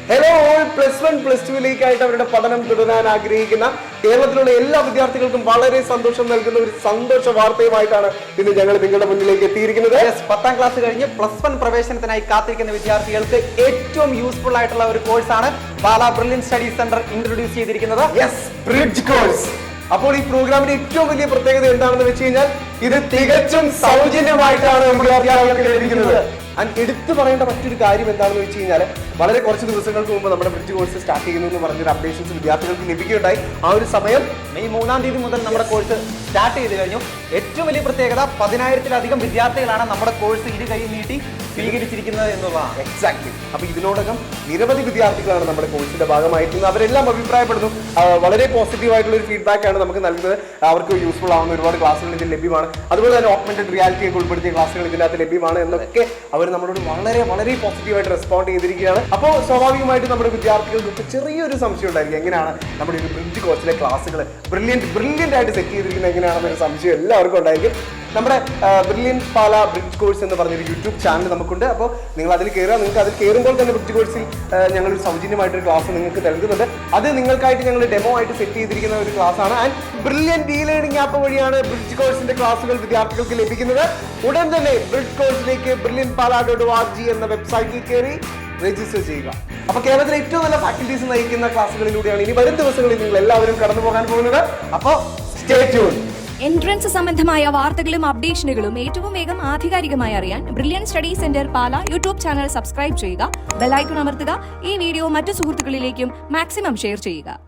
Hello all +1 +2 അവരുടെ പഠനം തുടരാൻ ആഗ്രഹിക്കുന്ന കേരളത്തിലുള്ള എല്ലാ വിദ്യാർത്ഥികൾക്കും വളരെ സന്തോഷം നൽകുന്ന ഒരു സന്തോഷ വാർത്തയുമായിട്ടാണ് ഇന്ന് ഞങ്ങൾ നിങ്ങളുടെ മുന്നിലേക്ക് എത്തിയിരിക്കുന്നത്. 10ാം ക്ലാസ് കഴിഞ്ഞ് +1 പ്രവേശനത്തിനായി കാത്തിരിക്കുന്ന വിദ്യാർത്ഥികൾക്ക് ഏറ്റവും യൂസ്ഫുൾ ആയിട്ടുള്ള ഒരു കോഴ്സാണ് പാല ബ്രില്യന്റ് സ്റ്റഡി സെന്റർ ഇൻട്രൊഡ്യൂസ് ചെയ്തിരിക്കുന്നത്. Bridge course. അപ്പോൾ ഈ പ്രോഗ്രാമിന്റെ ഏറ്റവും വലിയ പ്രത്യേകത എന്താണെന്ന് വെച്ച് കഴിഞ്ഞാൽ ഇത് തികച്ചും സൗജന്യമായിട്ടാണ് വിദ്യാർത്ഥികൾക്ക് ലഭിക്കുന്നത്. എടുത്തു പറയേണ്ട മറ്റൊരു കാര്യം എന്താണെന്ന് വെച്ച് കഴിഞ്ഞാൽ വളരെ കുറച്ച് ദിവസങ്ങൾക്ക് മുമ്പ് നമ്മുടെ ബ്രിഡ്ജ് കോഴ്സ് സ്റ്റാർട്ട് ചെയ്യുന്നു എന്ന് പറഞ്ഞൊരു അപ്ഡേഷൻസ് വിദ്യാർത്ഥികൾക്ക് ലഭിക്കുകയുണ്ടായി. ആ ഒരു സമയം മെയ് 3-ാം തീയതി മുതൽ നമ്മുടെ കോഴ്സ് സ്റ്റാർട്ട് ചെയ്ത് കഴിഞ്ഞു. ഏറ്റവും വലിയ പ്രത്യേകത 10,000-ത്തിലധികം വിദ്യാർത്ഥികളാണ് നമ്മുടെ കോഴ്സ് ഇരു കൈ നീട്ടി സ്വീകരിച്ചിരിക്കുന്നത് എന്നുള്ളതാണ്. എക്സാക്ട്ലി. അപ്പൊ ഇതിനോടകം നിരവധി വിദ്യാർത്ഥികളാണ് നമ്മുടെ കോഴ്സിന്റെ ഭാഗമായിട്ടുള്ളത്. അവരെല്ലാം അഭിപ്രായപ്പെടുന്നു. വളരെ പോസിറ്റീവ് ആയിട്ടുള്ള ഒരു ഫീഡ്ബാക്ക് ആണ് നമുക്ക് നൽകുന്നത്. അവർക്ക് യൂസ്ഫുൾ ആവുന്ന ഒരുപാട് ക്ലാസ്സുകൾ ഇതിൽ ലഭ്യമാണ്. അതുപോലെ തന്നെ ഓഗ്മെന്റഡ് റിയാലിറ്റി ഒക്കെ ഉൾപ്പെടുത്തിയ ക്ലാസ്സുകൾ ഇതിനകത്ത് ലഭ്യമാണ് എന്നൊക്കെ അവർ നമ്മളോട് വളരെ വളരെ പോസിറ്റീവായിട്ട് റെസ്പോണ്ട് ചെയ്തിരിക്കുകയാണ്. അപ്പോൾ സ്വാഭാവികമായിട്ട് നമ്മുടെ വിദ്യാർത്ഥികൾക്ക് ചെറിയൊരു സംശയം ഉണ്ടായിരിക്കും, എങ്ങനെയാണ് നമ്മുടെ ഒരു ബ്രിഡ്ജ് കോഴ്സിലെ ക്ലാസ്സുകൾ ബ്രില്യന്റ് ആയിട്ട് സെറ്റ് ചെയ്തിരിക്കുന്നത് എങ്ങനെയാണെന്നൊരു സംശയം എല്ലാവർക്കും ഉണ്ടായിരിക്കും. നമ്മുടെ ബ്രില്യന്റ് പാല ബ്രിഡ്ജ് കോഴ്സ് എന്ന് പറഞ്ഞൊരു യൂട്യൂബ് ചാനൽ നമുക്കുണ്ട്. അപ്പോൾ നിങ്ങൾ അതിൽ കയറുക. നിങ്ങൾക്ക് അതിൽ കയറുമ്പോൾ തന്നെ ബ്രിഡ്ജ് കോഴ്സിൽ ഞങ്ങളൊരു സൗജന്യമായിട്ടൊരു ക്ലാസ് നിങ്ങൾക്ക് നൽകുന്നുണ്ട്. അത് നിങ്ങൾക്കായിട്ട് ഞങ്ങൾ ഡെമോ ആയിട്ട് സെറ്റ് ചെയ്തിരിക്കുന്ന ഒരു ക്ലാസ്സാണ്. ആൻഡ് ബ്രില്യന്റ് ലേണിംഗ് ആപ്പ് വഴിയാണ് ബ്രിഡ്ജ് കോഴ്സിന്റെ ക്ലാസ്സുകൾ വിദ്യാർത്ഥികൾക്ക് ലഭിക്കുന്നത്. ഉടൻ തന്നെ ബ്രിഡ്ജ് കോഴ്സിലേക്ക് brilliantpala.org എന്ന വെബ്സൈറ്റിൽ കയറി രജിസ്റ്റർ ചെയ്യുക. അപ്പൊ കേരളത്തിലെ ഏറ്റവും നല്ല ഫാക്കൽറ്റീസ് നയിക്കുന്ന ക്ലാസ്സുകളിലൂടെയാണ് ഇനി വരും ദിവസങ്ങളിൽ നിങ്ങൾ എല്ലാവരും കടന്നു പോകാൻ പോകുന്നത്. അപ്പോൾ സ്റ്റേ ട്യൂൺ. എൻട്രൻസ് സംബന്ധമായ വാർത്തകളും അപ്ഡേഷനുകളും ഏറ്റവും വേഗം ആധികാരികമായി അറിയാൻ ബ്രില്യന്റ് സ്റ്റഡി സെന്റർ പാല യൂട്യൂബ് ചാനൽ സബ്സ്ക്രൈബ് ചെയ്യുക, ബെൽ ഐക്കൺ അമർത്തുക. ഈ വീഡിയോ മറ്റു സുഹൃത്തുക്കളിലേക്കും മാക്സിമം ഷെയർ ചെയ്യുക.